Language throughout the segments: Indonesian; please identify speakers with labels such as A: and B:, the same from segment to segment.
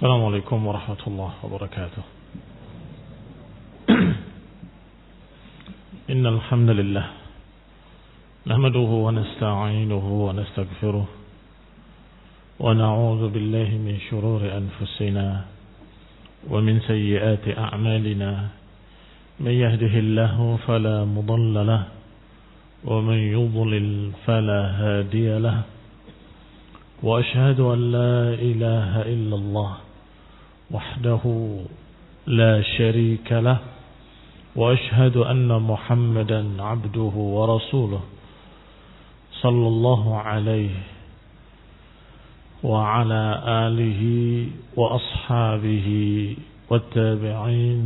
A: السلام عليكم ورحمة الله وبركاته. إن الحمد لله نحمده ونستعينه ونستغفره ونعوذ بالله من شرور أنفسنا ومن سيئات أعمالنا. من يهده الله فلا مضل له ومن يضلل فلا هادي له. وأشهد أن لا إله إلا الله وحده لا شريك له. وأشهد أن محمدا عبده ورسوله صلى الله عليه وعلى آله وأصحابه والتابعين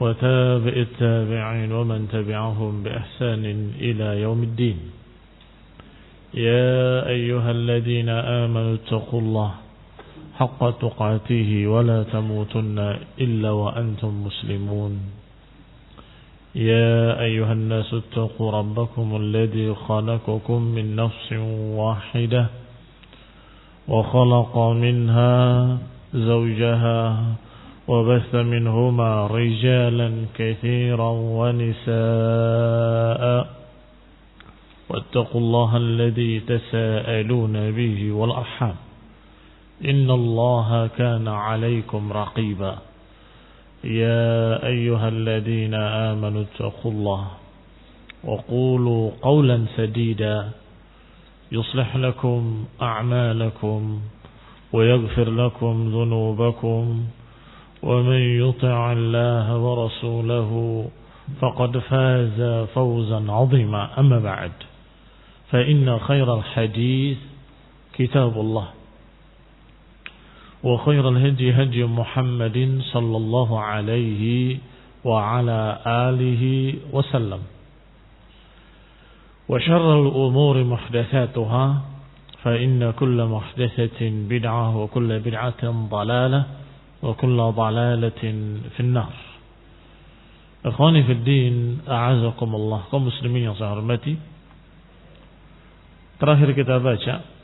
A: وتابع التابعين ومن تبعهم بإحسان إلى يوم الدين. يا أيها الذين آمنوا اتقوا الله حق تقاته ولا تموتن إلا وأنتم مسلمون. يا أيها الناس اتقوا ربكم الذي خلقكم من نفس واحدة وخلق منها زوجها وبث منهما رجالا كثيرا ونساء. واتقوا الله الذي تساءلون به والأرحام إن الله كان عليكم رقيبا. يا أيها الذين آمنوا اتقوا الله وقولوا قولا سديدا يصلح لكم أعمالكم ويغفر لكم ذنوبكم ومن يطع الله ورسوله فقد فاز فوزا عظيما. أما بعد فإن خير الحديث كتاب الله وخير الهدي هدي محمد صلى الله عليه وعلى آله وسلم. وشر الأمور محدثاتها فإن كل محدثة بدعة وكل بدعة ضلالة وكل ضلالة في النار. Ikhwani fid din, a'azakumullah, kaum muslimin yang saya hormati. Terakhir kita baca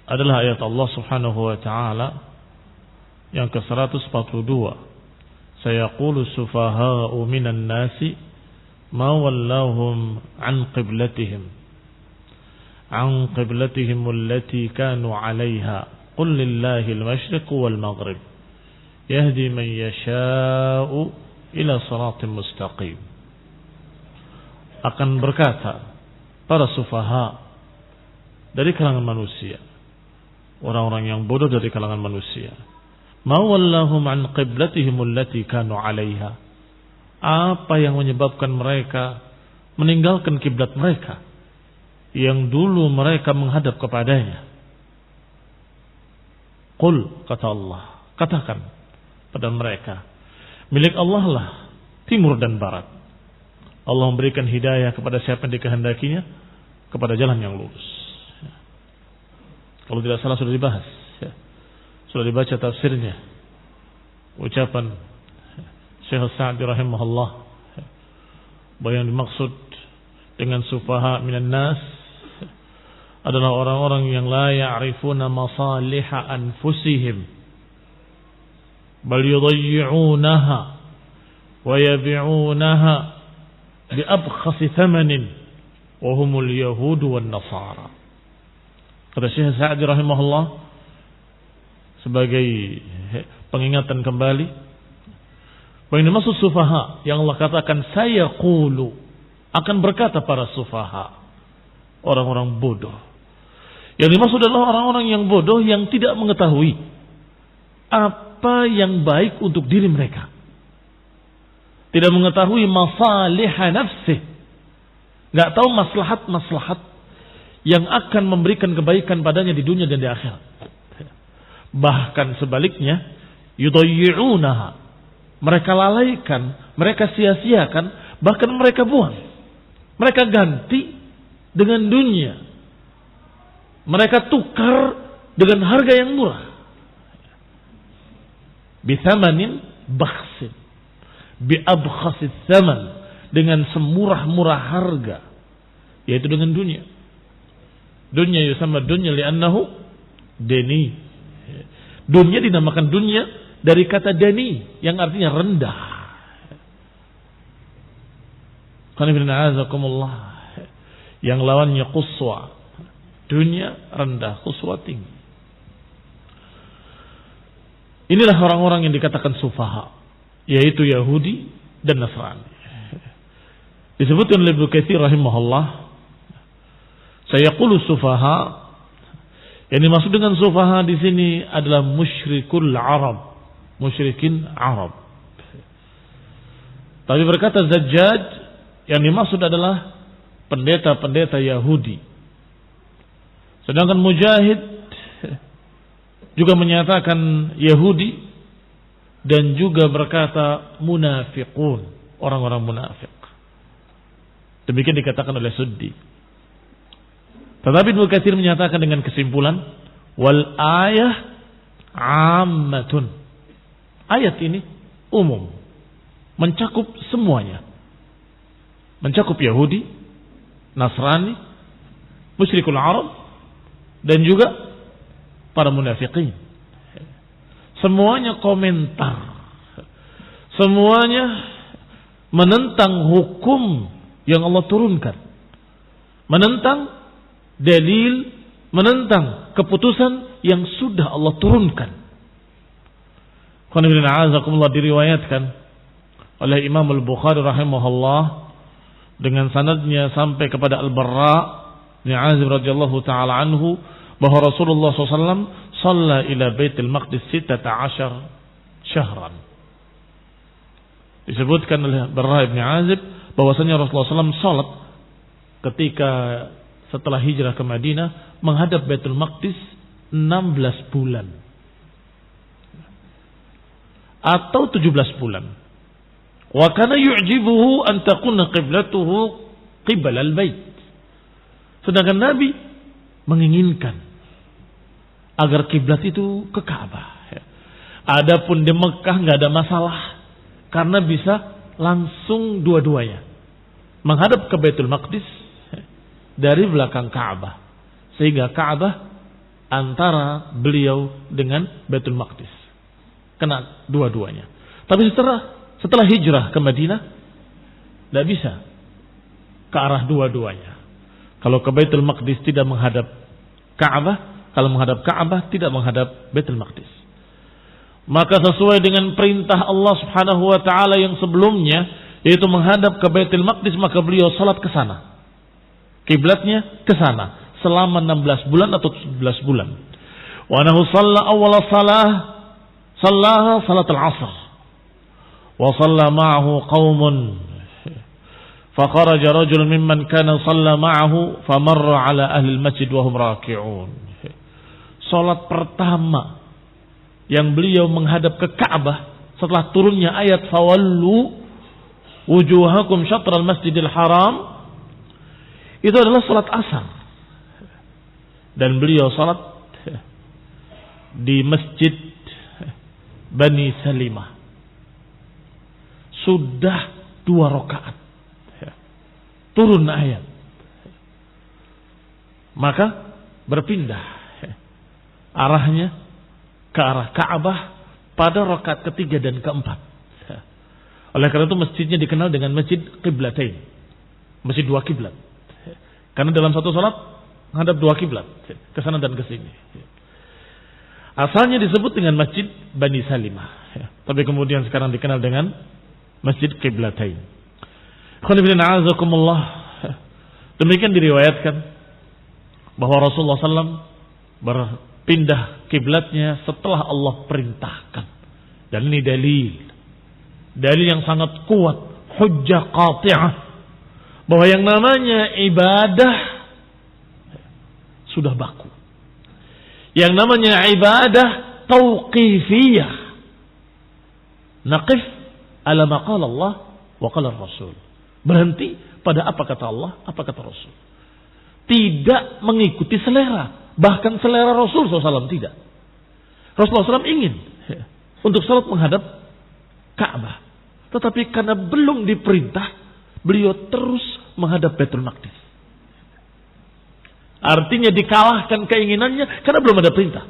A: adalah ayat Allah Subhanahu wa taala yang ke-142. Sayaqulu sufaha'u minan nasi ma wallahum an qiblatihim allati kanu 'alayha qul lillahi al-mashriq wal maghrib yahdi man yasha'u ila siratim mustaqim. Akan berkata para sufaha dari kalangan manusia, orang-orang yang bodoh dari kalangan manusia, ma wallahum an qiblatihim allati kanu 'alaiha, apa yang menyebabkan mereka meninggalkan kiblat mereka yang dulu mereka menghadap kepadanya. Qul, kata Allah, katakan pada mereka, milik Allah lah timur dan barat. Allah memberikan hidayah kepada siapa yang dikehendakinya kepada jalan yang lurus. Kalau tidak salah sudah dibahas, sudah dibaca tafsirnya, ucapan Syekh Sa'di rahimahullah, bahwa yang dimaksud dengan sufaha minan nas adalah orang-orang yang la ya'rifuna masaliha anfusihim bal yudayyi'unaha wa yabi'unaha bi abkhasi thamanin wa humul yahud wan nasara. Kata Syekh Sa'di rahimahullah sebagai pengingatan kembali bahwa ini maksud sufaha yang Allah katakan saya qulu, akan berkata para sufaha, orang-orang bodoh. Yang dimaksud adalah orang-orang yang bodoh yang tidak mengetahui apa yang baik untuk diri mereka, tidak mengetahui masalihah nafsih, nggak tahu maslahat-maslahat yang akan memberikan kebaikan padanya di dunia dan di akhirat. Bahkan sebaliknya, yudayyi'unaha, mereka lalaikan, mereka sia-siakan, bahkan mereka buang, mereka ganti dengan dunia, mereka tukar dengan harga yang murah. Bithamanin bakhsin, biabkhasis thaman, dengan semurah-murah harga, yaitu dengan dunia. Dunia yusamma dunya li'annahu deni. Dunia dinamakan dunia dari kata dani yang artinya rendah. Yang lawannya quswa. Dunia rendah, quswa tinggi. Inilah orang-orang yang dikatakan sufaha, yaitu Yahudi dan Nasrani. Disebutkan oleh Ibnu Katsir rahimahullah, sayaqulu sufaha, yang dimaksud dengan sufaha di sini adalah musyrikul Arab, musyrikin Arab. Tapi berkata Zajjaj, yang dimaksud adalah pendeta-pendeta Yahudi. Sedangkan Mujahid juga menyatakan Yahudi dan juga berkata munafiqun, orang-orang munafik. Demikian dikatakan oleh Suddi. Tetapi Ibnu Katsir menyatakan dengan kesimpulan, wal ayah ammatun. Ayat ini umum, mencakup semuanya. Mencakup Yahudi, Nasrani, musyrikul Arab, dan juga para munafiqin. Semuanya komentar. Semuanya menentang hukum yang Allah turunkan. Menentang dalil, menentang keputusan yang sudah Allah turunkan. Diriwayatkan oleh Imam Al-Bukhari rahimahullah dengan sanadnya sampai kepada Al-Barra bin Azib radhiyallahu taala anhu bahwa Rasulullah SAW shalla ila Baitul Maqdis 16 syahran. Disebutkan oleh Barra bin Azib bahwasanya Rasulullah SAW salat ketika setelah hijrah ke Madinah menghadap Baitul Maqdis 16 bulan atau 17 bulan. Wa kana yu'jibuhu an takuna qiblatuhu qibla al-bait. Sedangkan Nabi menginginkan agar kiblat itu ke Ka'bah. Adapun di Mekah enggak ada masalah karena bisa langsung dua-duanya. Menghadap ke Baitul Maqdis dari belakang Ka'bah. Sehingga Ka'bah antara beliau dengan Baitul Maqdis. Kena dua-duanya. Tapi setelah hijrah ke Madinah tidak bisa ke arah dua-duanya. Kalau ke Baitul Maqdis tidak menghadap Ka'bah, kalau menghadap Ka'bah tidak menghadap Baitul Maqdis. Maka sesuai dengan perintah Allah Subhanahu wa taala yang sebelumnya, yaitu menghadap ke Baitul Maqdis, maka beliau salat ke sana. Kiblatnya ke sana selama 16 bulan atau 17 bulan. Wa nahu shalla awwal sallaha salatul 'ashr. Wa shalla ma'ahu qaumun. Fa kharaja rajulun mimman kana shalla ma'ahu fa marra 'ala ahli al-masjid wa hum raki'un. Salat pertama yang beliau menghadap ke Ka'bah setelah turunnya ayat fawallu wujuhakum syatral masjidil haram, itu adalah salat asar. Dan beliau salat di masjid Bani Salimah. Sudah 2 rakaat. Turun ayat. Maka berpindah arahnya ke arah Ka'bah pada rakaat ketiga dan keempat. Oleh karena itu masjidnya dikenal dengan Masjid Qiblatain. Masjid 2 kiblat. Karena dalam satu salat menghadap 2 kiblat, ke sana dan ke sini. Asalnya disebut dengan Masjid Bani Salimah, tapi kemudian sekarang dikenal dengan Masjid Qiblatain. Demikian diriwayatkan bahwa Rasulullah SAW berpindah kiblatnya setelah Allah perintahkan. Dan ini dalil yang sangat kuat, hujjah qati'ah, bahwa yang namanya ibadah sudah baku. Yang namanya ibadah tauqifiyah. Naqif ala ma qala Allah wa qala Rasul. Berhenti pada apa kata Allah, apa kata Rasul. Tidak mengikuti selera, bahkan selera Rasul SAW tidak. Rasulullah SAW ingin untuk salat menghadap Ka'bah, tetapi karena belum diperintah, beliau terus menghadap Baitul Maqdis. Artinya dikalahkan keinginannya karena belum ada perintah.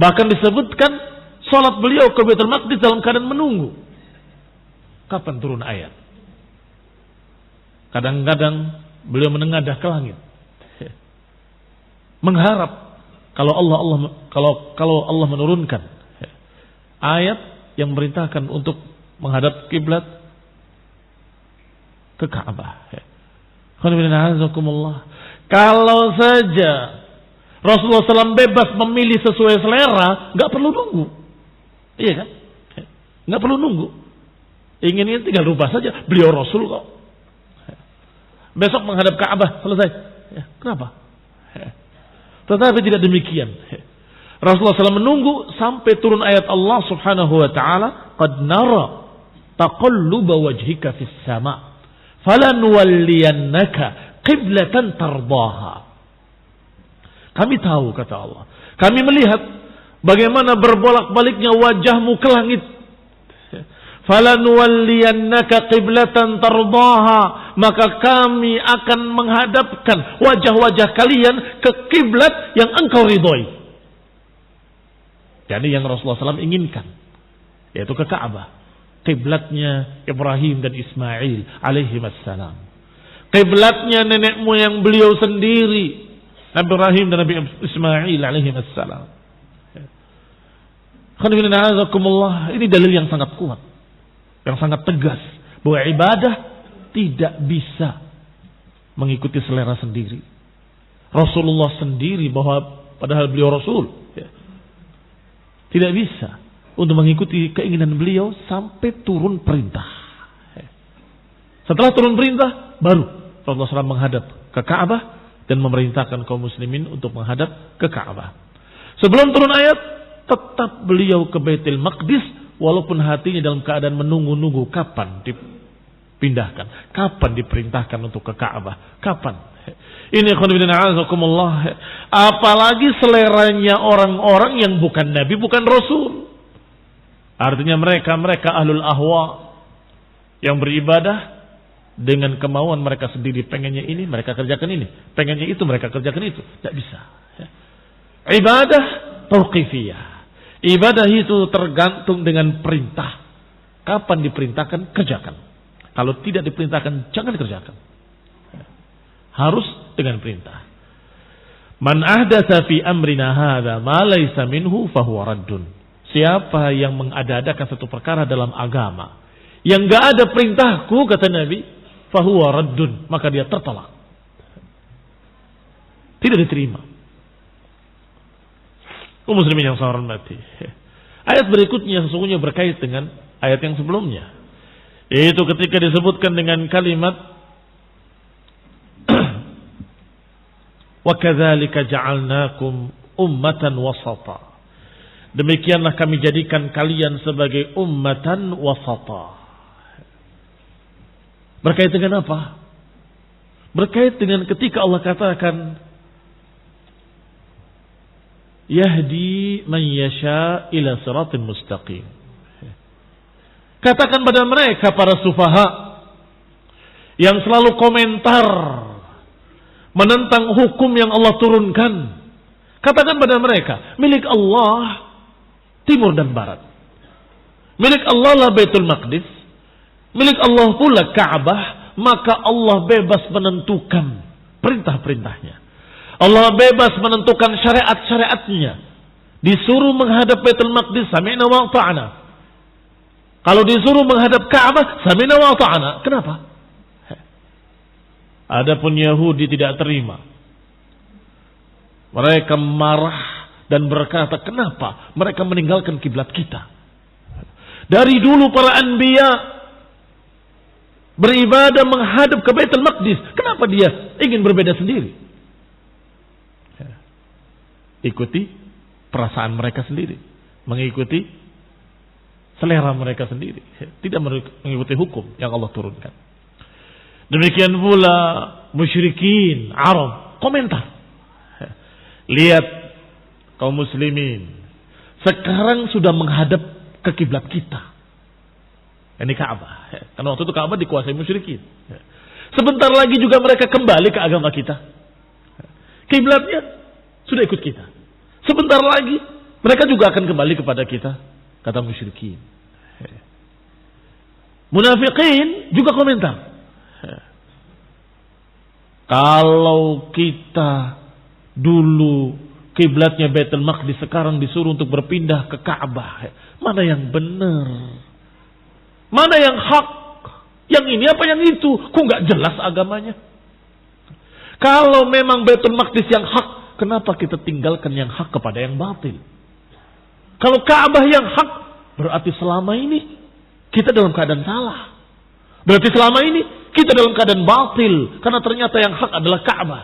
A: Bahkan disebutkan salat beliau ke Baitul Maqdis dalam keadaan menunggu kapan turun ayat. Kadang-kadang beliau menengadah ke langit, mengharap kalau Allah menurunkan ayat yang memerintahkan untuk menghadap kiblat ke Ka'bah. Kalau saja Rasulullah SAW bebas memilih sesuai selera, nggak perlu nunggu, iya kan? Nggak perlu nunggu. Ingin tinggal rubah saja. Beliau Rasul kok. Besok menghadap Ka'bah, selesai. Kenapa? Tetapi tidak demikian. Rasulullah SAW menunggu sampai turun ayat Allah Subhanahu wa taala, "Qad nara taqalluba wajhika fis sama', falanuwalliyannaka qiblatan tardaha." Kami tahu, kata Allah, kami melihat bagaimana berbolak-baliknya wajahmu ke langit. Falanuwalliyannaka qiblatan tardaha, maka kami akan menghadapkan wajah-wajah kalian ke kiblat yang engkau ridhoi. Jadi yang Rasulullah SAW inginkan, yaitu ke Ka'bah, kiblatnya Ibrahim dan Ismail alaihi wassalam, kiblatnya nenek moyang beliau sendiri, Nabi Ibrahim dan Nabi Ismail alaihi wassalam. Ini dalil yang sangat kuat, yang sangat tegas, bahwa ibadah tidak bisa mengikuti selera sendiri. Rasulullah sendiri, bahwa padahal beliau Rasul, tidak bisa untuk mengikuti keinginan beliau sampai turun perintah. Setelah turun perintah, baru Rasulullah SAW menghadap ke Ka'bah dan memerintahkan kaum muslimin untuk menghadap ke Ka'bah. Sebelum turun ayat, tetap beliau ke Baitul Maqdis, walaupun hatinya dalam keadaan menunggu-nunggu kapan dipindahkan, kapan diperintahkan untuk ke Ka'bah, kapan. Ini apalagi seleranya orang-orang yang bukan Nabi, bukan Rasul. Artinya mereka ahlul ahwa, yang beribadah dengan kemauan mereka sendiri. Pengennya ini, mereka kerjakan ini. Pengennya itu, mereka kerjakan itu. Tidak bisa. Ibadah tauqifiyah. Ibadah itu tergantung dengan perintah. Kapan diperintahkan, kerjakan. Kalau tidak diperintahkan, jangan dikerjakan. Harus dengan perintah. Man ahdatsa fi amrina hadza ma laysa minhu fahuwa raddun. Siapa yang mengada-adakan satu perkara dalam agama yang enggak ada perintahku, kata Nabi, fahuwa raddun, maka dia tertolak. Tidak diterima. Muslimin yang saya hormati. Ayat berikutnya sesungguhnya berkait dengan ayat yang sebelumnya. Yaitu ketika disebutkan dengan kalimat wa kadzalika ja'alnakum ummatan wasata. Demikianlah kami jadikan kalian sebagai ummatan wasata. Berkait dengan apa? Berkait dengan ketika Allah katakan yahdi man yasha ila siratin mustaqim. Katakan pada mereka para sufaha yang selalu komentar menentang hukum yang Allah turunkan. Katakan pada mereka, milik Allah timur dan barat. Milik Allah lah Baitul Maqdis. Milik Allah pula Ka'bah. Maka Allah bebas menentukan perintah-perintahnya. Allah bebas menentukan syariat-syariatnya. Disuruh menghadap Baitul Maqdis, sami'na wa ata'na. Kalau disuruh menghadap Ka'bah, sami'na wa ata'na. Kenapa? Adapun Yahudi tidak terima. Mereka marah dan berkata, kenapa mereka meninggalkan kiblat kita? Dari dulu para anbiya beribadah menghadap ke Baitul Maqdis. Kenapa dia ingin berbeda sendiri? Ikuti perasaan mereka sendiri, mengikuti selera mereka sendiri, tidak mengikuti hukum yang Allah turunkan. Demikian pula musyrikin Arab komentar. Lihat kaum muslimin sekarang sudah menghadap ke kiblat kita. Ini Ka'bah. Karena waktu itu Ka'bah dikuasai musyrikin. Sebentar lagi juga mereka kembali ke agama kita. Kiblatnya sudah ikut kita. Sebentar lagi Mereka juga akan kembali kepada kita, kata musyrikin. Munafiqin juga komentar. Kalau kita dulu kiblatnya Baitul Maqdis, sekarang disuruh untuk berpindah ke Ka'bah, mana yang benar? Mana yang hak? Yang ini apa yang itu? Kok nggak jelas agamanya? Kalau memang Baitul Maqdis yang hak, kenapa kita tinggalkan yang hak kepada yang batil? Kalau Ka'bah yang hak, berarti selama ini kita dalam keadaan salah. Berarti selama ini kita dalam keadaan batil, karena ternyata yang hak adalah Ka'bah.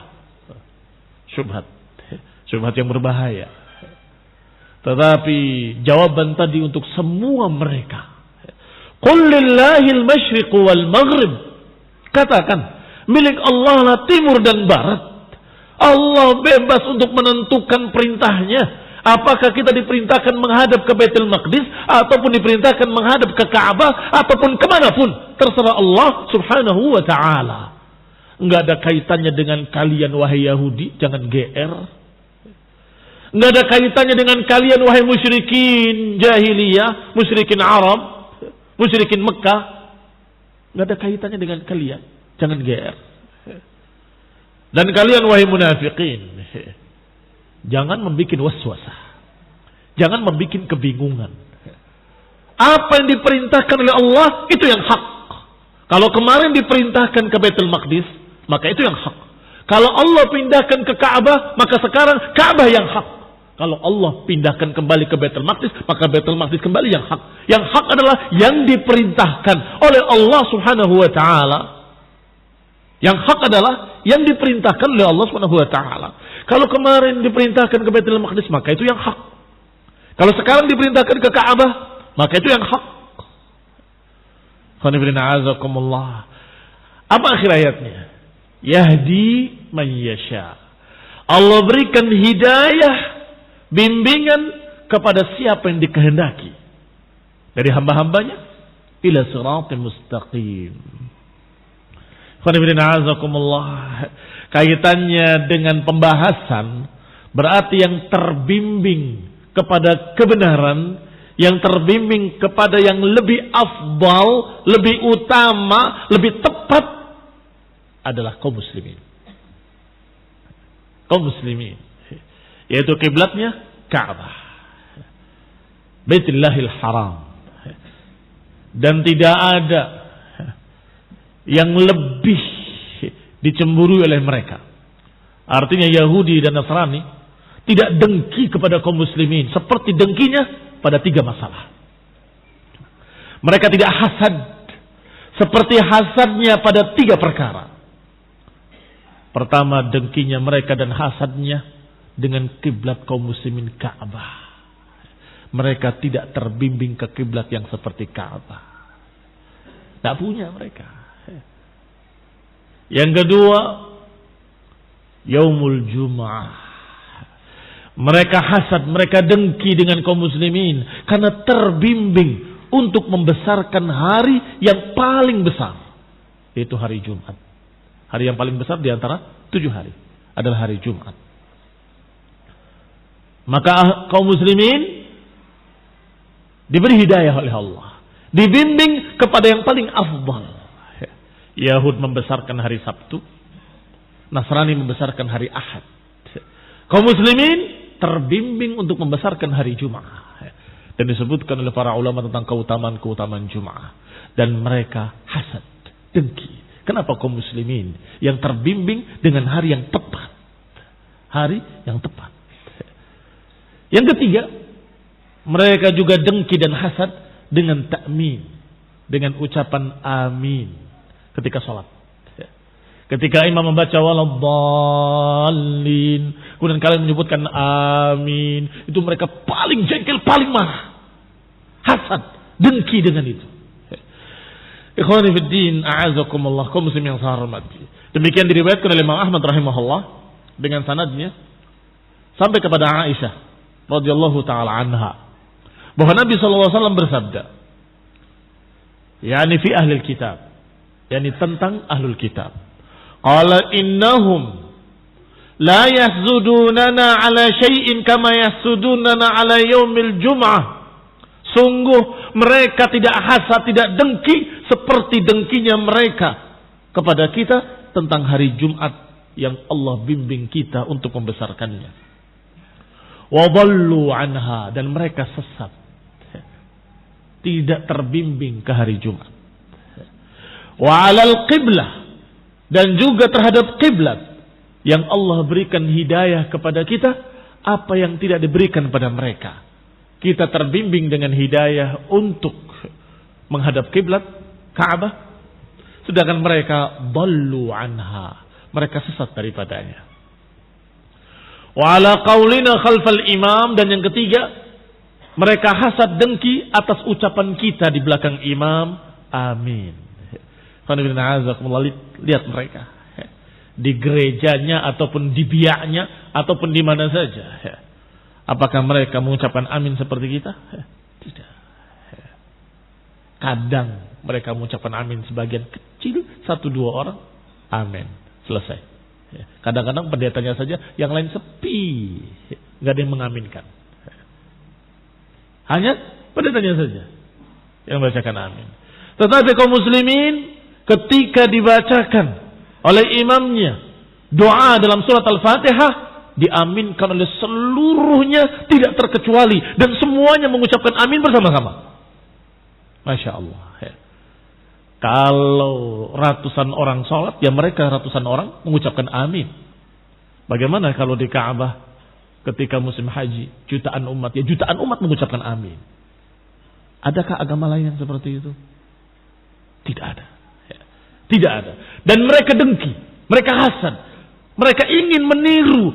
A: Syubhat yang berbahaya. Tetapi jawaban tadi untuk semua mereka. Qul lillahil masyriq wal maghrib. Katakan, milik Allah lah timur dan barat. Allah bebas untuk menentukan perintahnya. Apakah kita diperintahkan menghadap ke Baitul Maqdis, ataupun diperintahkan menghadap ke Ka'bah, ataupun kemanapun, terserah Allah subhanahu wa ta'ala. Enggak ada kaitannya dengan kalian wahai Yahudi, jangan GR. Enggak ada kaitannya dengan kalian wahai musyrikin jahiliyah, musyrikin Arab, musyrikin Mekah. Enggak ada kaitannya dengan kalian, jangan GR. Dan kalian wahai munafiqin, jangan membuat waswasah. Jangan membuat kebingungan. Apa yang diperintahkan oleh Allah, itu yang hak. Kalau kemarin diperintahkan ke Baitul Maqdis, maka itu yang hak. Kalau Allah pindahkan ke Ka'bah, maka sekarang Ka'bah yang hak. Kalau Allah pindahkan kembali ke Baitul Maqdis, maka Baitul Maqdis kembali yang hak. Yang hak adalah yang diperintahkan oleh Allah subhanahu wa ta'ala. Yang hak adalah yang diperintahkan oleh Allah subhanahu wa ta'ala. Kalau kemarin diperintahkan ke Baitul Maqdis, maka itu yang hak. Kalau sekarang diperintahkan ke Ka'bah, maka itu yang hak. Apa akhir ayatnya? Yahdi man yasha. Allah berikan hidayah, bimbingan kepada siapa yang dikehendaki dari hamba-hambanya ila siratal mustaqim. Kaitannya dengan pembahasan berarti yang terbimbing kepada kebenaran, yang terbimbing kepada yang lebih afdal, lebih utama, lebih tepat adalah kaum muslimin. Kaum muslimin, yaitu kiblatnya Ka'bah, Baitullahil Haram, dan tidak ada yang lebih dicemburui oleh mereka. Artinya Yahudi dan Nasrani tidak dengki kepada kaum muslimin seperti dengkinya pada 3 masalah. Mereka tidak hasad seperti hasadnya pada 3 perkara. Pertama, dengkinya mereka dan hasadnya dengan kiblat kaum muslimin Ka'bah. Mereka tidak terbimbing ke kiblat yang seperti Ka'bah. Tak punya mereka. Yang kedua, Yaumul Jum'ah. Mereka hasad, mereka dengki dengan kaum muslimin karena terbimbing untuk membesarkan hari yang paling besar, yaitu hari Jumat. Hari yang paling besar di antara 7 hari adalah hari Jumat. Maka kaum muslimin diberi hidayah oleh Allah, dibimbing kepada yang paling afdal. Yahud membesarkan hari Sabtu, Nasrani membesarkan hari Ahad. Kaum muslimin terbimbing untuk membesarkan hari Jum'ah. Dan disebutkan oleh para ulama tentang keutamaan-keutamaan Jum'ah. Dan mereka hasad, dengki. Kenapa kaum muslimin yang terbimbing dengan hari yang tepat? Hari yang tepat. Yang ketiga, mereka juga dengki dan hasad dengan ta'min, dengan ucapan amin ketika sholat. Ketika imam membaca waladdallin, kemudian kalian menyebutkan amin, itu mereka paling jengkel, paling marah. Hasad, dengki dengan itu. Ikhwani fid din, a'azakumullah, kaum muslim yang saya hormati. Demikian diriwayatkan oleh Imam Ahmad rahimahullah dengan sanadnya sampai kepada Aisyah radhiyallahu taala anha, bahwa Nabi sallallahu alaihi wasallam bersabda, yakni fi ahlil kitab, yakni tentang ahlul kitab. Qala innahum La yahzudunana ala syai'in kama yahzudunana ala yaumil jum'ah. Sungguh mereka tidak hasad, tidak dengki seperti dengkinya mereka kepada kita tentang hari Jumat yang Allah bimbing kita untuk membesarkannya. Wa dhallu anha, dan mereka sesat, tidak terbimbing ke hari Jumat. Wa 'alal qiblah, dan juga terhadap kiblat yang Allah berikan hidayah kepada kita, apa yang tidak diberikan pada mereka. Kita terbimbing dengan hidayah untuk menghadap kiblat Ka'bah, sedangkan mereka dhallu anha, mereka sesat daripadanya. Wa 'ala qaulina khalfal imam, dan yang ketiga, mereka hasad dengki atas ucapan kita di belakang imam. Amin. Lihat mereka di gerejanya ataupun di biaknya ataupun di mana saja. Apakah mereka mengucapkan amin seperti kita? Tidak. Kadang mereka mengucapkan amin sebagian kecil, 1-2 orang. Amin. Selesai. Kadang-kadang pendetanya saja, yang lain sepi. Gak ada yang mengaminkan. Hanya pendetanya saja yang membacakan amin. Tetapi kaum muslimin ketika dibacakan oleh imamnya doa dalam surat Al-Fatihah, diaminkan oleh seluruhnya tidak terkecuali, dan semuanya mengucapkan amin bersama-sama. Masya Allah. Kalau ratusan orang sholat, ya mereka ratusan orang mengucapkan amin. Bagaimana kalau di Ka'bah ketika musim haji, jutaan umat, ya jutaan umat mengucapkan amin. Adakah agama lain yang seperti itu? Tidak ada. Tidak ada. Dan mereka dengki, mereka hasad, mereka ingin meniru,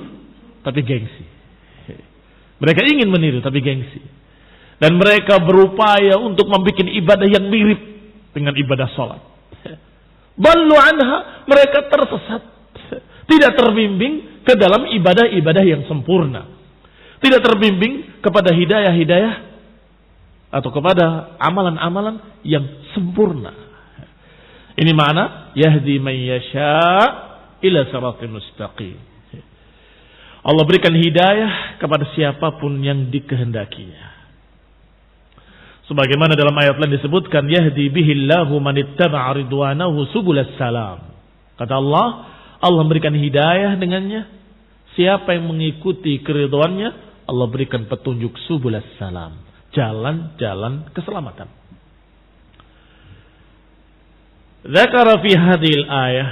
A: tapi gengsi. Mereka ingin meniru, tapi gengsi. Dan mereka berupaya untuk membuat ibadah yang mirip dengan ibadah sholat. Ballu anha, mereka tersesat, tidak terbimbing ke dalam ibadah-ibadah yang sempurna, tidak terbimbing kepada hidayah-hidayah atau kepada amalan-amalan yang sempurna. Ini makna yahdi man yasha' ila siratal mustaqim. Allah berikan hidayah kepada siapapun yang dikehendakinya. Sebagaimana dalam ayat lain disebutkan, yahdi bihillahu man ittaba'a ridwanahu subulas salam. Kata Allah, Allah memberikan hidayah dengannya. Siapa yang mengikuti keridhaannya, Allah berikan petunjuk subulas salam, jalan-jalan keselamatan. Dzakara fi hadhihi al-ayah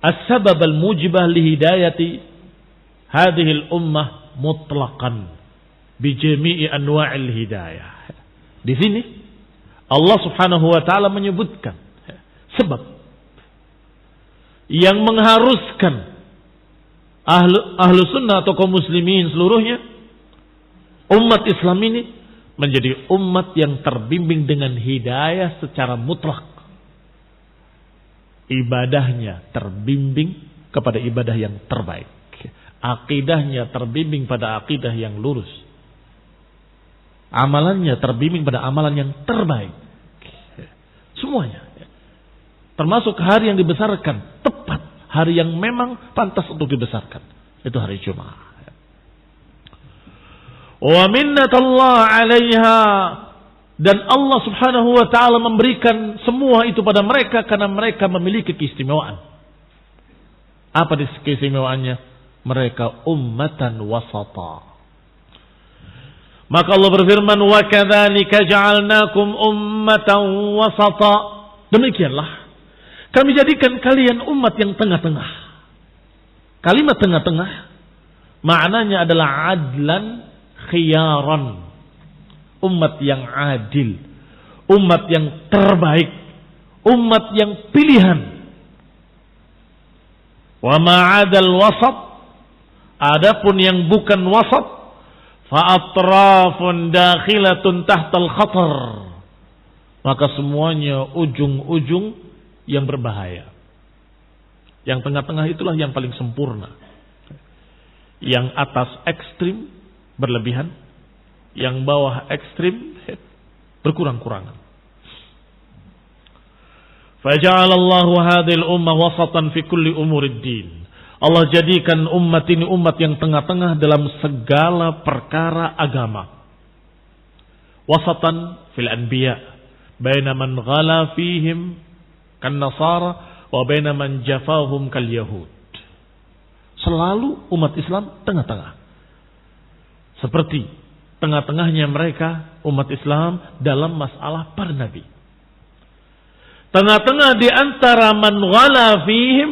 A: as-sabab al-mujibah li hidayati hadhihi al-ummah mutlaqan bi jami'i anwa'il hidayah. Di sini Allah Subhanahu wa taala menyebutkan sebab yang mengharuskan ahlu sunnah atau kaum muslimin seluruhnya, umat Islam ini menjadi umat yang terbimbing dengan hidayah secara mutlak. Ibadahnya terbimbing kepada ibadah yang terbaik. Akidahnya terbimbing pada akidah yang lurus. Amalannya terbimbing pada amalan yang terbaik. Semuanya. Termasuk hari yang dibesarkan. Tepat. Hari yang memang pantas untuk dibesarkan. Itu hari Jumat. Wa minnatallah 'alaiha, dan Allah Subhanahu wa taala memberikan semua itu pada mereka karena mereka memiliki keistimewaan. Apa keistimewaannya? Mereka ummatan wasata. Maka Allah berfirman, wa kadzalika ja'alnakum ummatan wasata. Demikianlah kami jadikan kalian umat yang tengah-tengah. Kalimat tengah-tengah maknanya adalah adlan khiyaran. Umat yang adil, umat yang terbaik, umat yang pilihan. Wa ma'adal wasat, adapun yang bukan wasat, fa atrafun dakhilatun tahtal khatar, maka semuanya ujung-ujung yang berbahaya. Yang tengah-tengah itulah yang paling sempurna. Yang atas ekstrim berlebihan, yang bawah ekstrim berkurang-kurangan. Faja'alallahu hadhil ummah wasatan fi kulli umurid din. Allah jadikan umat ini umat yang tengah-tengah dalam segala perkara agama. Wasatan fil anbiya, baina man ghala fihim kan nasara wa baina man jafahum kal yahud. Selalu umat Islam tengah-tengah. Seperti tengah-tengahnya mereka umat Islam dalam masalah para nabi. Tengah-tengah di antara man ghala fihim,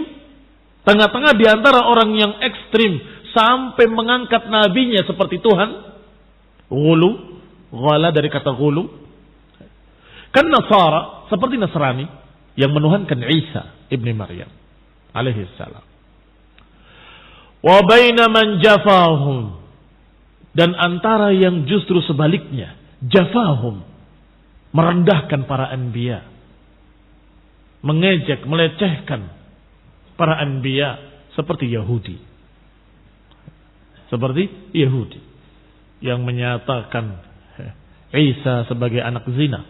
A: tengah-tengah di antara orang yang ekstrim sampai mengangkat nabinya seperti Tuhan. Ghulu, ghala dari kata ghulu. Kan Nasara, seperti Nasrani yang menuhankan Isa ibni Maryam alaihi salam. Wa baina man jafahum, dan antara yang justru sebaliknya, jafahum, merendahkan para anbiya, mengejek, melecehkan para anbiya, seperti Yahudi. Seperti Yahudi yang menyatakan Isa sebagai anak zina,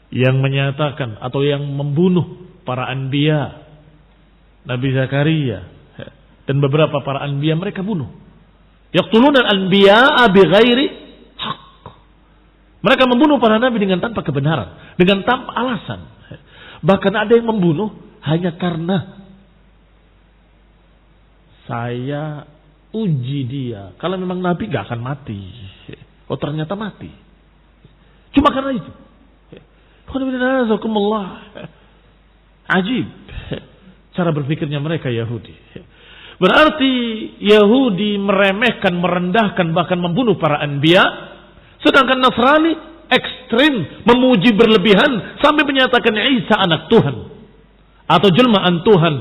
A: yang menyatakan atau yang membunuh para anbiya, Nabi Zakaria dan beberapa para anbiya mereka bunuh. Yaqtuluna al-anbiya'a bighairi haqq. Mereka membunuh para nabi dengan tanpa kebenaran, dengan tanpa alasan. Bahkan ada yang membunuh hanya karena saya uji dia. Kalau memang nabi gak akan mati. Oh ternyata mati. Cuma karena itu. Ajib cara berpikirnya mereka Yahudi. Berarti Yahudi meremehkan, merendahkan, bahkan membunuh para anbiya. Sedangkan Nasrani ekstrim, memuji berlebihan sampai menyatakan Isa anak Tuhan, atau jelmaan Tuhan,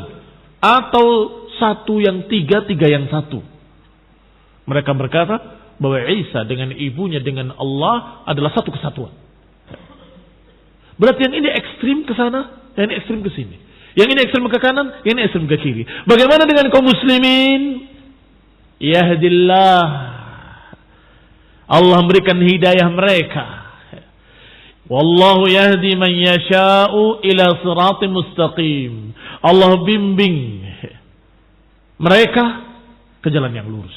A: atau satu yang tiga, tiga yang satu. Mereka berkata bahwa Isa dengan ibunya, dengan Allah adalah satu kesatuan. Berarti yang ini ekstrim ke sana, yang ini ekstrim ke sini. Yang ini ekstrim ke kanan, yang ini ekstrim ke kiri. Bagaimana dengan kaum muslimin? Yahdillah, Allah memberikan hidayah mereka. Wallahu yahdi man yasha'u ila siratim mustaqim. Allah bimbing mereka ke jalan yang lurus.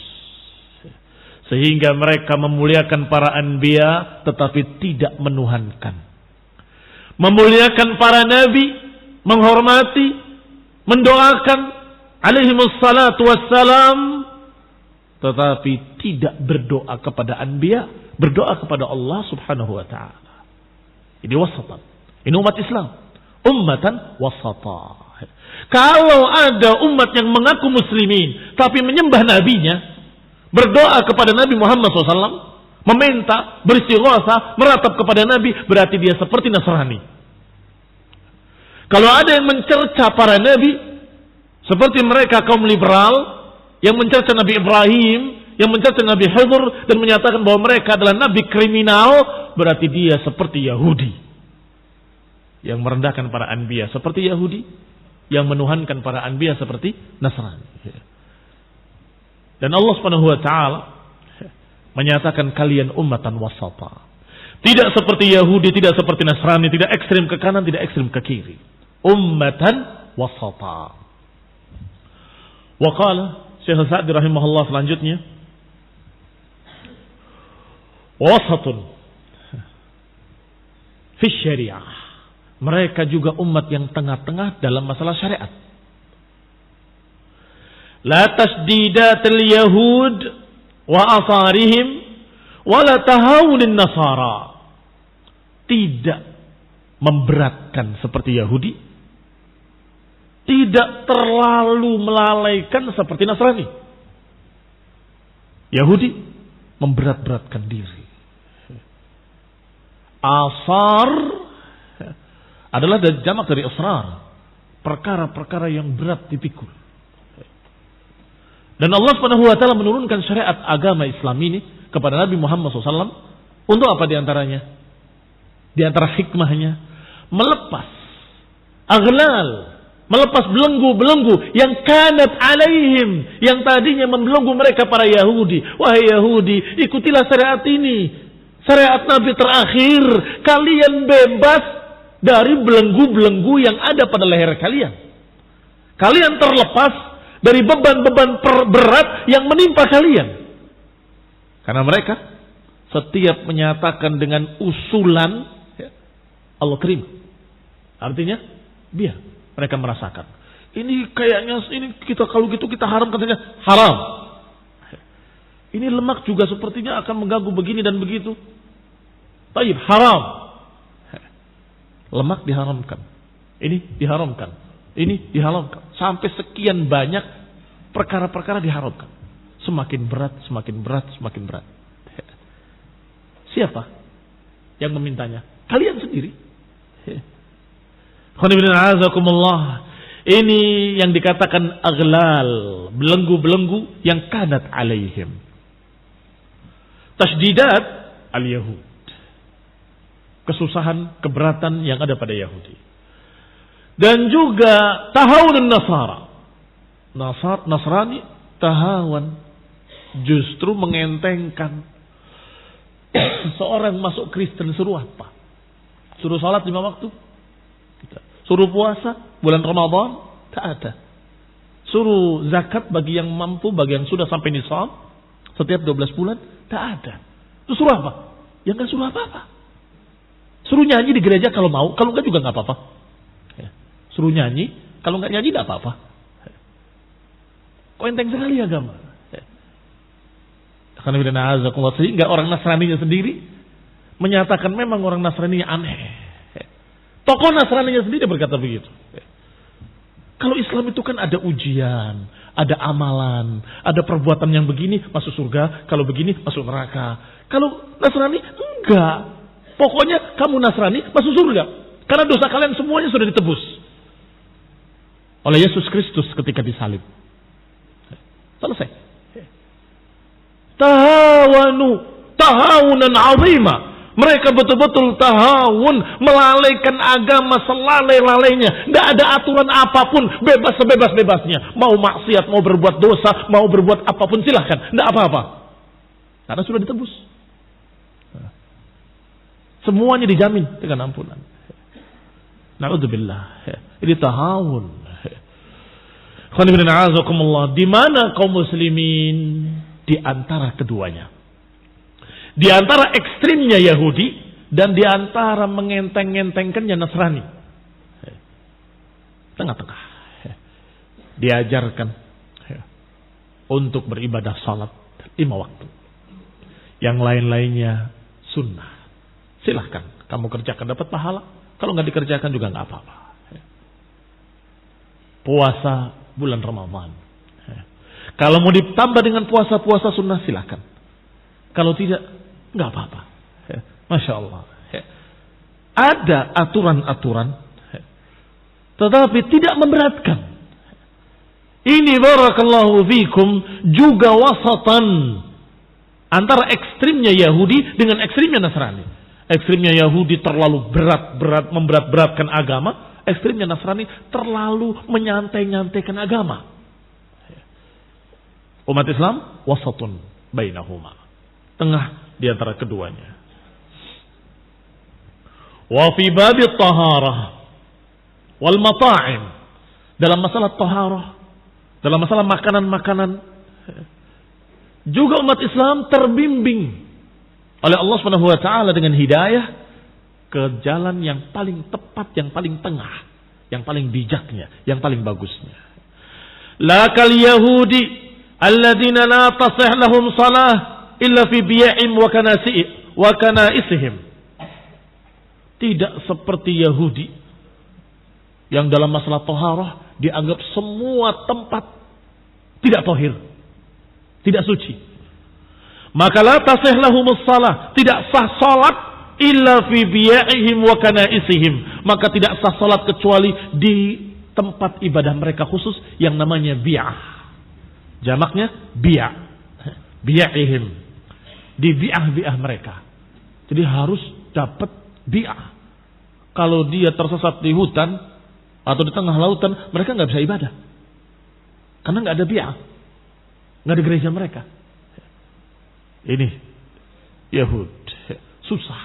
A: Sehingga mereka memuliakan para anbiya tetapi tidak menuhankan. Memuliakan para nabi, menghormati, mendoakan alaihimus salatu wassalam, tetapi tidak berdoa kepada anbiya, berdoa kepada Allah subhanahu wa ta'ala. Ini wasatan. Ini umat Islam. Ummatan wasata. Kalau ada umat yang mengaku muslimin tapi menyembah nabinya, berdoa kepada Nabi Muhammad SAW, meminta, beristighatsah, meratap kepada Nabi, berarti dia seperti Nasrani. Kalau ada yang mencerca para nabi, seperti mereka kaum liberal yang mencerca Nabi Ibrahim, yang mencerca Nabi Hudhur dan menyatakan bahwa mereka adalah nabi kriminal, berarti dia seperti Yahudi yang merendahkan para anbiya seperti Yahudi, yang menuhankan para anbiya seperti Nasrani. Dan Allah Subhanahu wa taala menyatakan kalian ummatan wasata. Tidak seperti Yahudi, tidak seperti Nasrani, tidak ekstrem ke kanan, tidak ekstrem ke kiri. Ummatan wasata. Wa qala Syekh Sa'di rahimahullah selanjutnya, wasatun fi syariah. Mereka juga umat yang tengah-tengah dalam masalah syariat. La tasdidatil yahud wa asarihim wa la tahawunin nasara. Tidak memberatkan seperti Yahudi, tidak terlalu melalaikan seperti Nasrani. Yahudi memberat-beratkan diri. Asar adalah jamak dari asrar, perkara-perkara yang berat dipikul. Dan Allah Subhanahu wa taala menurunkan syariat agama Islam ini kepada Nabi Muhammad SAW untuk apa diantaranya? Di antara hikmahnya melepas aghlal, melepas belenggu-belenggu yang kanat alaihim, yang tadinya membelenggu mereka para Yahudi. Wahai Yahudi, ikutilah syariat ini, syariat Nabi terakhir. Kalian bebas dari belenggu-belenggu yang ada pada leher kalian. Kalian terlepas dari beban-beban berat yang menimpa kalian. Karena mereka setiap menyatakan dengan usulan, Allah terima. Artinya, biar mereka merasakan. Ini kayaknya, ini kita kalau gitu kita haram, katanya haram. Ini lemak juga sepertinya akan mengganggu begini dan begitu. Taib, haram. Lemak diharamkan. Ini diharamkan. Ini diharamkan. Sampai sekian banyak perkara-perkara diharamkan. Semakin berat, semakin berat, semakin berat. Siapa yang memintanya? Kalian sendiri. Ini yang dikatakan aghlal, belenggu-belenggu yang kanat alaihim. Tasdidat al-Yahud. Kesusahan, keberatan yang ada pada Yahudi. Dan juga tahawun Nasara. Nasrani tahawan, justru mengentengkan. Seorang masuk Kristen suruh apa? Suruh salat 5 waktu? Suruh puasa bulan Ramadan? Tak ada. Suruh zakat bagi yang mampu, bagi yang sudah sampai nisab setiap 12 bulan? Tak ada. Terus suruh apa? Ya enggak suruh apa-apa. Suruh nyanyi di gereja kalau mau, kalau enggak juga enggak apa-apa. Suruh nyanyi, kalau enggak nyanyi enggak apa-apa. Kok enteng sekali agama. Sehingga orang Nasraninya sendiri menyatakan memang orang Nasraninya aneh. Tokoh Nasraninya sendiri berkata begitu. Kalau Islam itu kan ada ujian, ada amalan, ada perbuatan yang begini masuk surga, kalau begini masuk neraka. Kalau Nasrani enggak. Pokoknya kamu Nasrani masuk surga. Karena dosa kalian semuanya sudah ditebus oleh Yesus Kristus ketika disalib. Selesai. Tahawunan azima. Mereka betul-betul tahawun, melalaikan agama selalai-lalainya. Tidak ada aturan apapun, bebas sebebas-bebasnya. Mau maksiat, mau berbuat dosa, mau berbuat apapun silahkan. Tidak apa-apa. Karena sudah ditebus. Semuanya dijamin dengan ampunan. Na'udzubillah. Ini tahawun. Di mana kaum muslimin di antara keduanya? Di antara ekstrimnya Yahudi dan di antara mengenteng-ngentengkannya Nasrani. Tengah-tengah. Diajarkan untuk beribadah salat 5 waktu. Yang lain-lainnya sunnah. Silahkan kamu kerjakan dapat pahala. Kalau nggak dikerjakan juga nggak apa-apa. Puasa bulan Ramadan. Kalau mau ditambah dengan puasa-puasa sunnah silahkan. Kalau tidak, nggak apa-apa. Masya Allah. Ada aturan-aturan, tetapi tidak memberatkan. Ini barakallahu fikum juga wasatan antara ekstrimnya Yahudi dengan ekstrimnya Nasrani. Ekstrimnya Yahudi terlalu berat-berat memberat-beratkan agama. Ekstrimnya Nasrani terlalu menyantai-nyantaikan agama. Umat Islam wasatun bainahuma. Tengah di antara keduanya. Wa fi babi taharah wal mata'im. Dalam masalah taharah, dalam masalah makanan-makanan, juga umat Islam terbimbing oleh Allah Subhanahu wa taala dengan hidayah ke jalan yang paling tepat, yang paling tengah, yang paling bijaknya, yang paling bagusnya. La kal yahudi alladzina la tasih lahum salah illa fi biya'im wa kanaisihim. Tidak seperti Yahudi yang dalam masalah taharah dianggap semua tempat tidak tahir, tidak suci. Maka la tasih lahumus salah, tidak sah salat illa fi biya'ihim wa kanaisihim. Maka tidak sah salat kecuali di tempat ibadah mereka khusus yang namanya bi'ah. Jamaknya bi'ah. Biya'ihim. Di bi'ah-bi'ah mereka. Jadi harus dapat bi'ah. Kalau dia tersesat di hutan atau di tengah lautan, mereka nggak bisa ibadah. Karena nggak ada bi'ah. Nggak ada gereja mereka. Ini Yahud. Susah.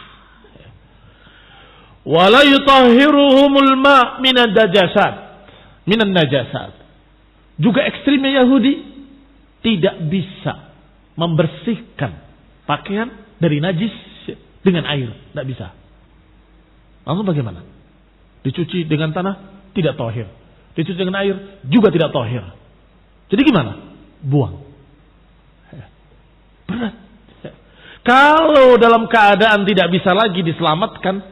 A: Wala yutahhiruhumul ma' minan najasat. Juga ekstrimnya Yahudi tidak bisa membersihkan pakaian dari najis dengan air, tidak bisa. Lalu bagaimana? Dicuci dengan tanah tidak tahir, dicuci dengan air juga tidak tahir. Jadi gimana? Buang. Berat. Kalau dalam keadaan tidak bisa lagi diselamatkan,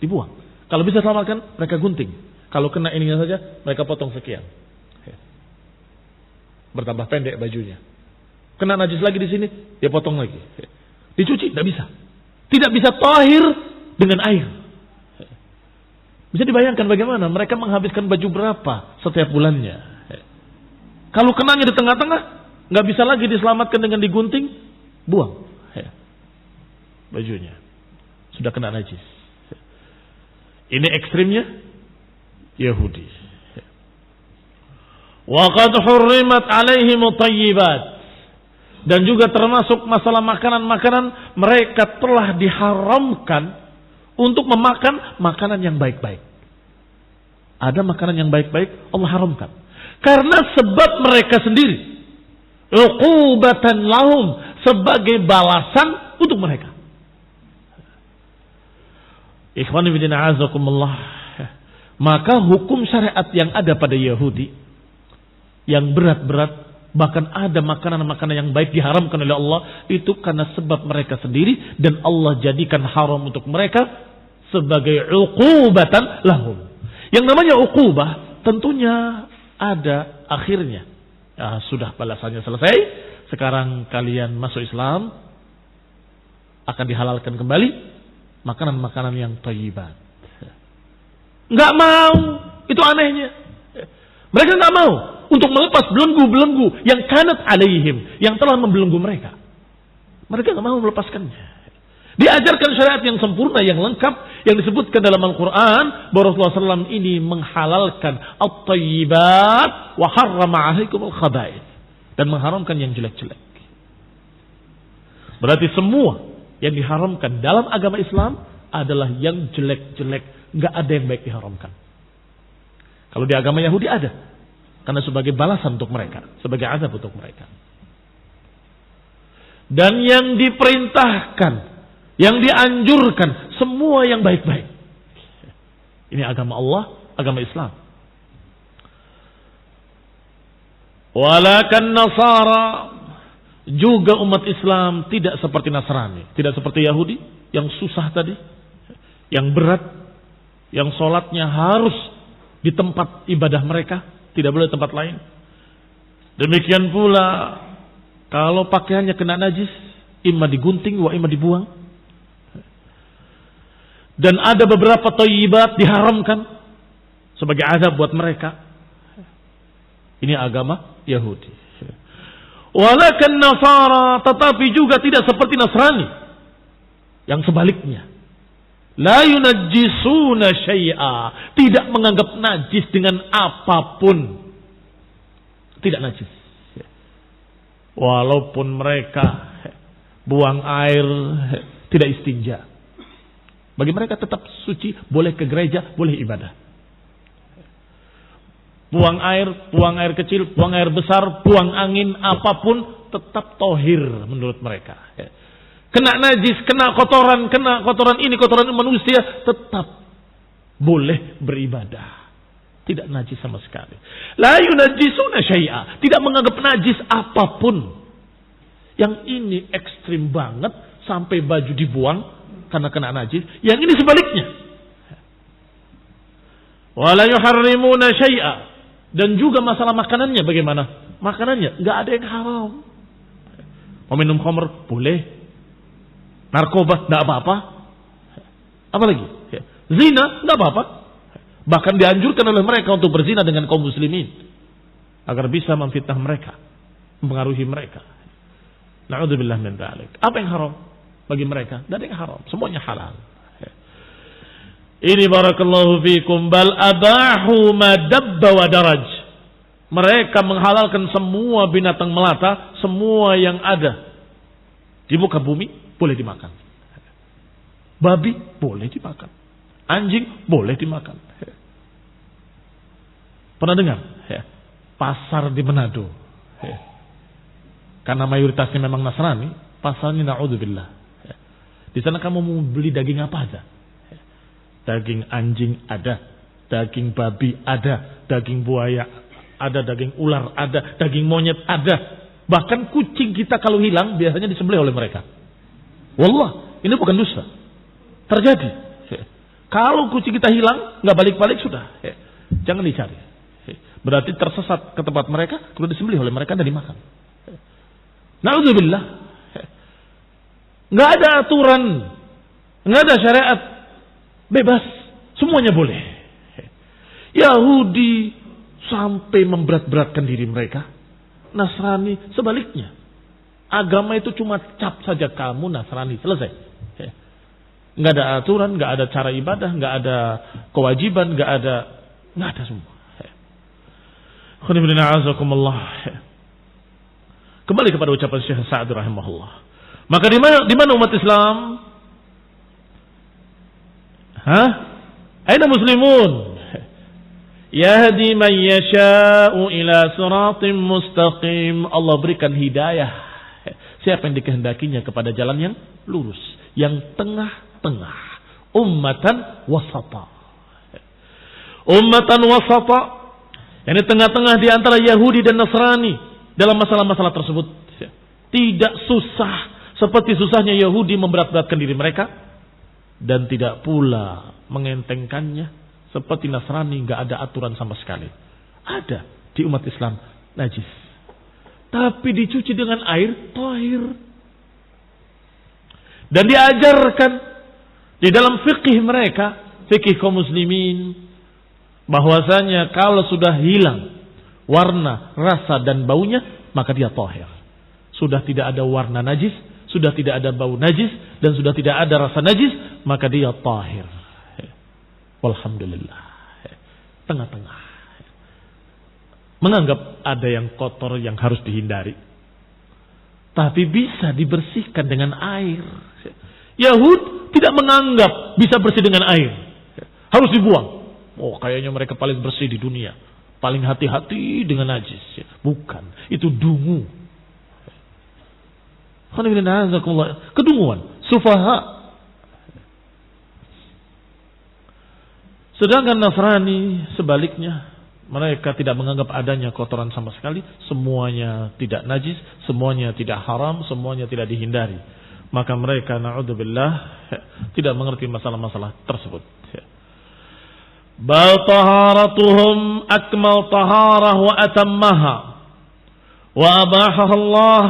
A: dibuang. Kalau bisa selamatkan, mereka gunting. Kalau kena ininya saja, mereka potong sekian. Bertambah pendek bajunya. Kena najis lagi di sini, dia potong lagi. Dicuci, tidak bisa. Tidak bisa tahir dengan air. Bisa dibayangkan bagaimana mereka menghabiskan baju berapa setiap bulannya. Kalau kenanya di tengah-tengah, nggak bisa lagi diselamatkan dengan digunting, buang. Bajunya sudah kena najis. Ini ekstrimnya Yahudi. Wa qad hurrimat alaihim thayyibat. Dan juga termasuk masalah makanan-makanan, mereka telah diharamkan untuk memakan makanan yang baik-baik. Ada makanan yang baik-baik Allah haramkan. Karena sebab mereka sendiri. Uqubatan lahum, sebagai balasan untuk mereka. Ikhwani fillah azakumullah. Maka hukum syariat yang ada pada Yahudi yang berat-berat, bahkan ada makanan-makanan yang baik diharamkan oleh Allah, itu karena sebab mereka sendiri, dan Allah jadikan haram untuk mereka sebagai uqubatan lahum. Yang namanya uqubah tentunya ada akhirnya. Ya, sudah balasannya selesai, sekarang kalian masuk Islam, akan dihalalkan kembali makanan-makanan yang thayyibat. Enggak mau, itu anehnya. Mereka enggak mau untuk melepas belenggu-belenggu yang kanat alaihim, yang telah membelenggu mereka. Mereka enggak mau melepaskannya. Diajarkan syariat yang sempurna, yang lengkap, yang disebutkan dalam Al-Quran bahwa Rasulullah SAW ini menghalalkan at-thayyibat wa harrama alaikum al-khaba'ith, dan mengharamkan yang jelek-jelek. Berarti semua yang diharamkan dalam agama Islam adalah yang jelek-jelek, nggak ada yang baik diharamkan. Kalau di agama Yahudi ada, karena sebagai balasan untuk mereka, sebagai azab untuk mereka. Dan yang diperintahkan, yang dianjurkan, semua yang baik-baik. Ini agama Allah, agama Islam. Walakan Nasara, juga umat Islam tidak seperti Nasrani, tidak seperti Yahudi yang susah tadi, yang berat, yang sholatnya harus di tempat ibadah mereka, tidak boleh tempat lain. Demikian pula kalau pakaiannya kena najis, imma digunting wa imma dibuang. Dan ada beberapa thayyibat diharamkan sebagai azab buat mereka. Ini agama Yahudi. Walakan Nasara, tetapi juga tidak seperti Nasrani, yang sebaliknya. La yunajjisuna syai'a, tidak menganggap najis dengan apapun. Tidak najis. Walaupun mereka buang air, tidak istinja. Bagi mereka tetap suci, boleh ke gereja, boleh ibadah. Buang air kecil, buang air besar, buang angin, apapun tetap tohir menurut mereka. Kena najis, kena kotoran ini, kotoran manusia, tetap boleh beribadah. Tidak najis sama sekali. La yunajjisuna syai'a, tidak menganggap najis apapun. Yang ini ekstrim banget, sampai baju dibuang karena kena najis. Yang ini sebaliknya. Wala yuharrimuna syai'a, dan juga masalah makanannya bagaimana? Makanannya enggak ada yang haram. Meminum khamr boleh. Narkoba enggak apa-apa. Apalagi? Zina enggak apa-apa. Bahkan dianjurkan oleh mereka untuk berzina dengan kaum muslimin agar bisa memfitnah mereka, mempengaruhi mereka. Na'udzubillah min dzalik. Apa yang haram bagi mereka? Tidak ada yang haram, semuanya halal. Ini barakallahu fikum, bal abahu ma dabba wa daraj. Mereka menghalalkan semua binatang melata, semua yang ada di muka bumi boleh dimakan. Babi boleh dimakan, anjing boleh dimakan. Pernah dengar? Ya. pasar di Manado. Karena mayoritasnya memang Nasrani, pasarnya na'udzubillah. Di sana kamu mau beli daging apa aja? Daging anjing ada, daging babi ada, daging buaya ada, daging ular ada, daging monyet ada. Bahkan kucing kita kalau hilang biasanya disembelih oleh mereka. Wallah, ini bukan dusta. Terjadi. Kalau kucing kita hilang, nggak balik-balik sudah. Jangan dicari. Berarti tersesat ke tempat mereka, kalau disembelih oleh mereka dan dimakan. Na'udzubillah. Nggak ada aturan, nggak ada syariat, bebas, semuanya boleh. Yahudi sampai memberat-beratkan diri mereka, Nasrani sebaliknya. Agama itu cuma cap saja kamu Nasrani, selesai. Nggak ada aturan, nggak ada cara ibadah, nggak ada kewajiban, nggak ada semua. Kembali kepada ucapan Syekh Sa'ad rahimahullah. Maka di mana umat Islam? Aina muslimun? Yahdi man yasha'u ila siratim mustaqim. Allah berikan hidayah siapa yang dikehendakinya kepada jalan yang lurus, yang tengah-tengah. Ummatan wasata. Ummatan wasata. Yang di tengah-tengah di antara Yahudi dan Nasrani dalam masalah-masalah tersebut. Tidak susah seperti susahnya Yahudi memberat-beratkan diri mereka, dan tidak pula mengentengkannya seperti Nasrani nggak ada aturan sama sekali. Ada di umat Islam najis, tapi dicuci dengan air tahir. Dan diajarkan di dalam fikih mereka, fikih kaum muslimin, bahwasanya kalau sudah hilang warna, rasa dan baunya, maka dia tahir. Sudah tidak ada warna najis, sudah tidak ada bau najis, dan sudah tidak ada rasa najis, maka dia tahir. Walhamdulillah. Tengah-tengah. Menganggap ada yang kotor yang harus dihindari, tapi bisa dibersihkan dengan air. Yahud tidak menganggap bisa bersih dengan air, harus dibuang. Oh, kayaknya mereka paling bersih di dunia, paling hati-hati dengan najis. Bukan, itu dungu. Kedunguan, sufaha. Sedangkan Nasrani sebaliknya, mereka tidak menganggap adanya kotoran sama sekali, semuanya tidak najis, semuanya tidak haram, semuanya tidak dihindari. Maka mereka na'udzubillah tidak mengerti masalah-masalah tersebut. Bal taharatuhum akmal taharah wa atammaha wa abahaha Allah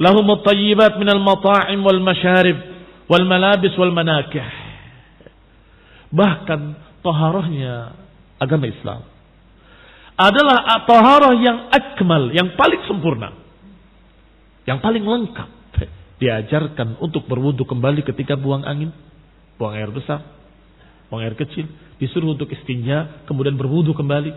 A: lahum at-tayyibat minal mata'im wal masyarib wal malabis wal manakih. Bahkan taharahnya agama Islam adalah taharah yang akmal, yang paling sempurna, yang paling lengkap. Diajarkan untuk berwudu kembali ketika buang angin, buang air besar, buang air kecil, disuruh untuk istinja, kemudian berwudu kembali.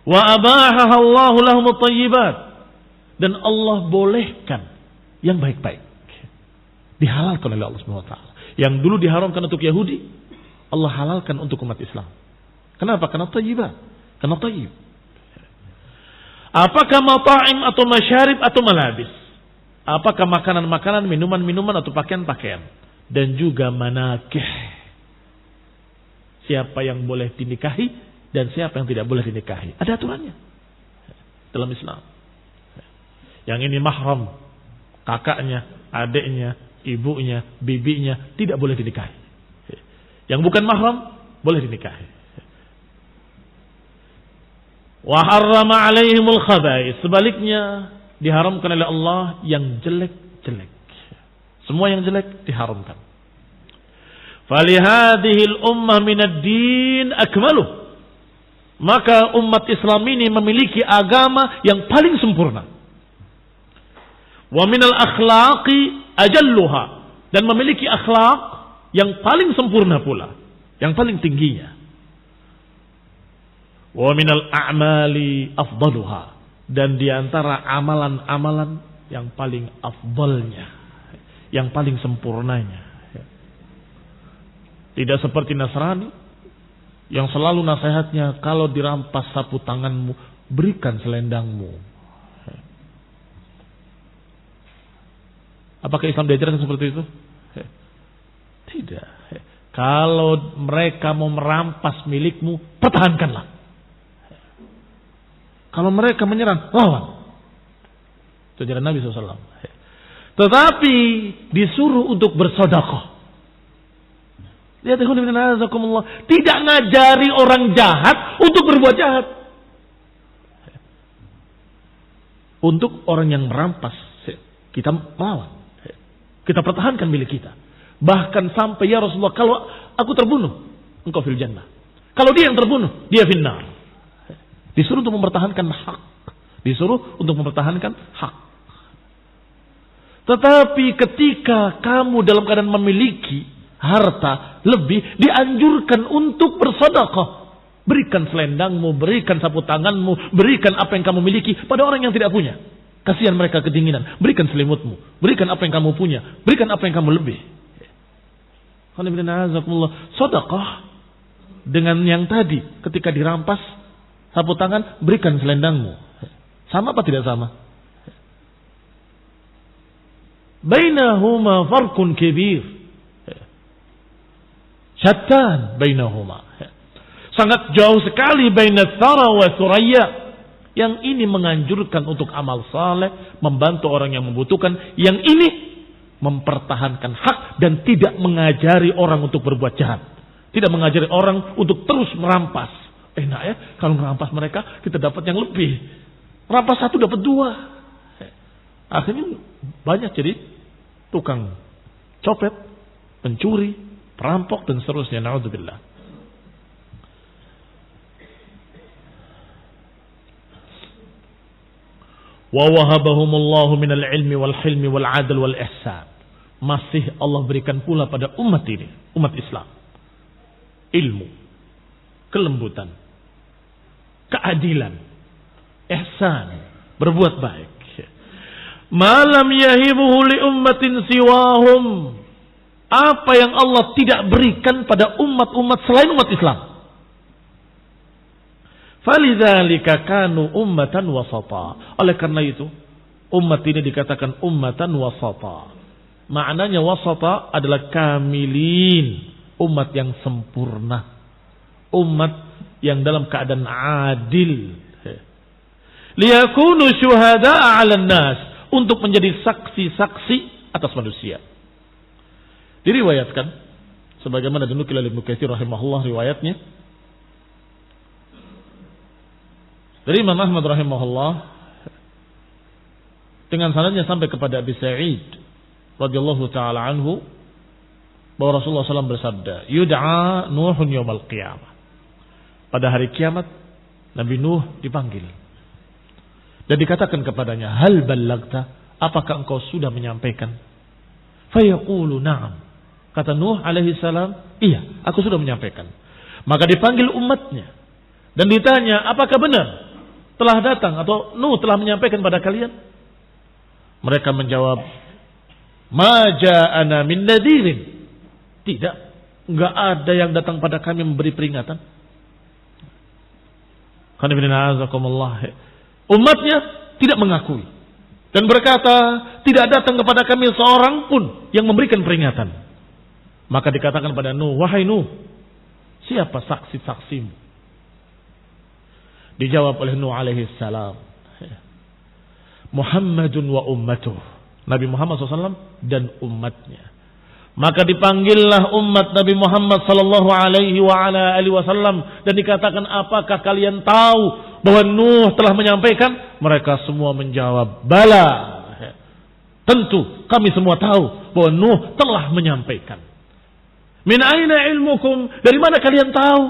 A: Wa abahaha Allahu lahum at-tayyibat, dan Allah bolehkan yang baik-baik, dihalalkan oleh Allah Subhanahu wa taala. Yang dulu diharamkan untuk Yahudi, Allah halalkan untuk umat Islam. Kenapa? Karena tayyibat, karena tayyib. Apakah mata'im atau masyarib atau malabis? Apakah makanan-makanan, minuman-minuman atau pakaian-pakaian? Dan juga manakih. Siapa yang boleh dinikahi dan siapa yang tidak boleh dinikahi. Ada aturannya dalam Islam. Yang ini mahram, kakaknya, adiknya, ibunya, bibinya tidak boleh dinikahi. Yang bukan mahram boleh dinikahi. Wa harrama alaihimul khaba'is. Sebaliknya diharamkan oleh Allah yang jelek-jelek. Semua yang jelek diharamkan. Falihadhil ummah minad din akmaluh. Maka umat Islam ini memiliki agama yang paling sempurna. Wa minal akhlaqi ajalluha, dan memiliki akhlak yang paling sempurna pula, yang paling tingginya. Wa minal a'mali afdaluha, dan diantara amalan-amalan yang paling afdalnya, yang paling sempurnanya. Tidak seperti Nasrani Yang selalu nasihatnya, kalau dirampas sapu tanganmu, berikan selendangmu. Apakah Islam diajarkan seperti itu? Tidak. Kalau mereka mau merampas milikmu, pertahankanlah. Kalau mereka menyerang, lawan. Itu ajaran Nabi SAW. Tetapi disuruh untuk bersedekah. Lihat, tidak ngajari orang jahat untuk berbuat jahat. Untuk orang yang merampas, kita melawan. Kita pertahankan milik kita. Bahkan sampai, ya Rasulullah, kalau aku terbunuh, engkau fil jannah. Kalau dia yang terbunuh, dia finnar. Disuruh untuk mempertahankan hak. Disuruh untuk mempertahankan hak. Tetapi ketika kamu dalam keadaan memiliki harta lebih, dianjurkan untuk bersedekah. Berikan selendangmu, berikan sapu tanganmu, berikan apa yang kamu miliki pada orang yang tidak punya. Kasihan mereka kedinginan. Berikan selimutmu, berikan apa yang kamu punya, berikan apa yang kamu lebih. Sedekah dengan yang tadi, ketika dirampas sapu tangan, berikan selendangmu. Sama apa tidak sama? Bainahuma farqun kabir. Syattan bainahuma. Sangat jauh sekali baina tsara wa suraya. Yang ini menganjurkan untuk amal saleh, membantu orang yang membutuhkan. Yang ini mempertahankan hak dan tidak mengajari orang untuk berbuat jahat. Tidak mengajari orang untuk terus merampas. Enak ya, kalau merampas mereka kita dapat yang lebih. Rampas satu dapat dua. Akhirnya banyak jadi tukang copet, pencuri, perampok dan seterusnya. Na'udzubillah. Wa wahabahumullahu minal ilmi wal hilmi wal adl wal ihsan. Masih Allah berikan pula pada umat ini, umat Islam, ilmu, kelembutan, keadilan, ihsan, berbuat baik. Malam yahibuhu li ummatin siwahum. Apa yang Allah tidak berikan pada umat-umat selain umat Islam. Falidzalika kanu ummatan wasata. Oleh karena itu, umat ini dikatakan ummatan wasata. Maknanya wasata adalah kamilin, umat yang sempurna, umat yang dalam keadaan adil. Liyakunu syuhada'a 'alan nas, untuk menjadi saksi-saksi atas manusia. Diriwayatkan sebagaimana dinukil oleh Ibnu Katsir rahimahullah riwayatnya dari Imam Ahmad rahimahullah dengan sanadnya sampai kepada Abi Sa'id radhiyallahu taala anhu bahwa Rasulullah SAW bersabda, "Yud'a Nuhun yaumal qiyamah." Pada hari kiamat Nabi Nuh dipanggil dan dikatakan kepadanya, "Hal ballagta? Apakah engkau sudah menyampaikan?" Fayaqulu na'am. Kata Nuh alaihi salam, "Iya, aku sudah menyampaikan." Maka dipanggil umatnya dan ditanya, "Apakah benar telah datang atau Nuh telah menyampaikan pada kalian?" Mereka menjawab, "Ma ja'ana min nadhirin." Tidak, enggak ada yang datang pada kami memberi peringatan. Umatnya tidak mengakui dan berkata, tidak datang kepada kami seorang pun yang memberikan peringatan. Maka dikatakan pada Nuh, "Wahai Nuh, siapa saksi-saksimu?" Dijawab oleh Nuh alaihi salam, "Muhammadun wa ummatuh." Nabi Muhammad SAW dan umatnya. Maka dipanggillah umat Nabi Muhammad sallallahu alaihi wa ala alihi wasallam dan dikatakan, "Apakah kalian tahu bahwa Nuh telah menyampaikan?" Mereka semua menjawab, "Bala." Tentu kami semua tahu bahwa Nuh telah menyampaikan. "Min aina ilmukum?" Dari mana kalian tahu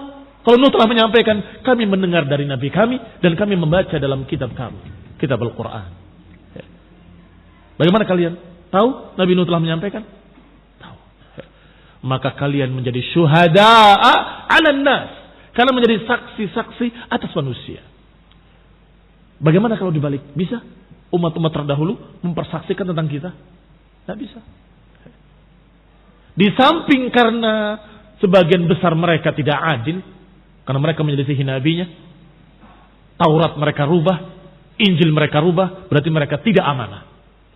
A: kalau Nuh telah menyampaikan? "Kami mendengar dari Nabi kami dan kami membaca dalam kitab kami, kitab Al-Quran." Bagaimana kalian tahu Nabi Nuh telah menyampaikan? Tahu. Maka kalian menjadi syuhada'a 'alan nas. Kalian menjadi saksi-saksi atas manusia. Bagaimana kalau dibalik? Bisa umat-umat terdahulu mempersaksikan tentang kita? Tidak bisa. Di samping karena sebagian besar mereka tidak adil, Karena mereka menyelisihi nabinya. Taurat mereka rubah, Injil mereka rubah, berarti mereka tidak amanah.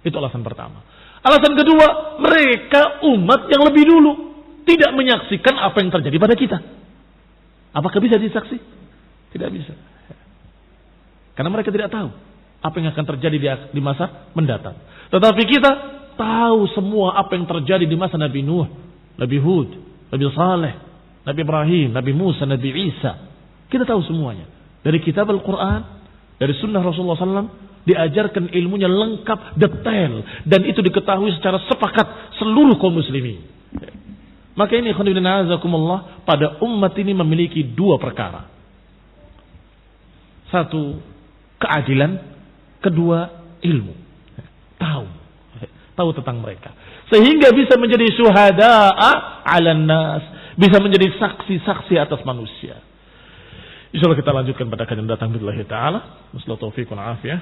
A: Itu alasan pertama. Alasan kedua, mereka umat yang lebih dulu tidak menyaksikan apa yang terjadi pada kita. Apakah bisa disaksi? Tidak bisa. Karena mereka tidak tahu apa yang akan terjadi di masa mendatang. Tetapi kita tahu semua apa yang terjadi di masa Nabi Nuh, Nabi Hud, Nabi Saleh, Nabi Ibrahim, Nabi Musa, Nabi Isa. Kita tahu semuanya. Dari kitab Al-Quran, dari sunnah Rasulullah SAW, diajarkan ilmunya lengkap, detail. Dan itu diketahui secara sepakat seluruh kaum muslimin. Maka ini pada umat ini memiliki dua perkara. Satu, keadilan. Kedua, ilmu. Tahu tentang mereka. Sehingga bisa menjadi syuhada'a 'alan nas. Bisa menjadi saksi-saksi atas manusia. Insyaallah kita lanjutkan pada kajian datang billahi ta'ala. Wassalatu taufiq wal afiyah.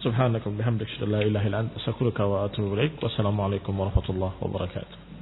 A: Subhanaka wa bihamdika la ilaha illa anta astaghfiruka wa atubu ilaik. Wassalamualaikum warahmatullahi wabarakatuh.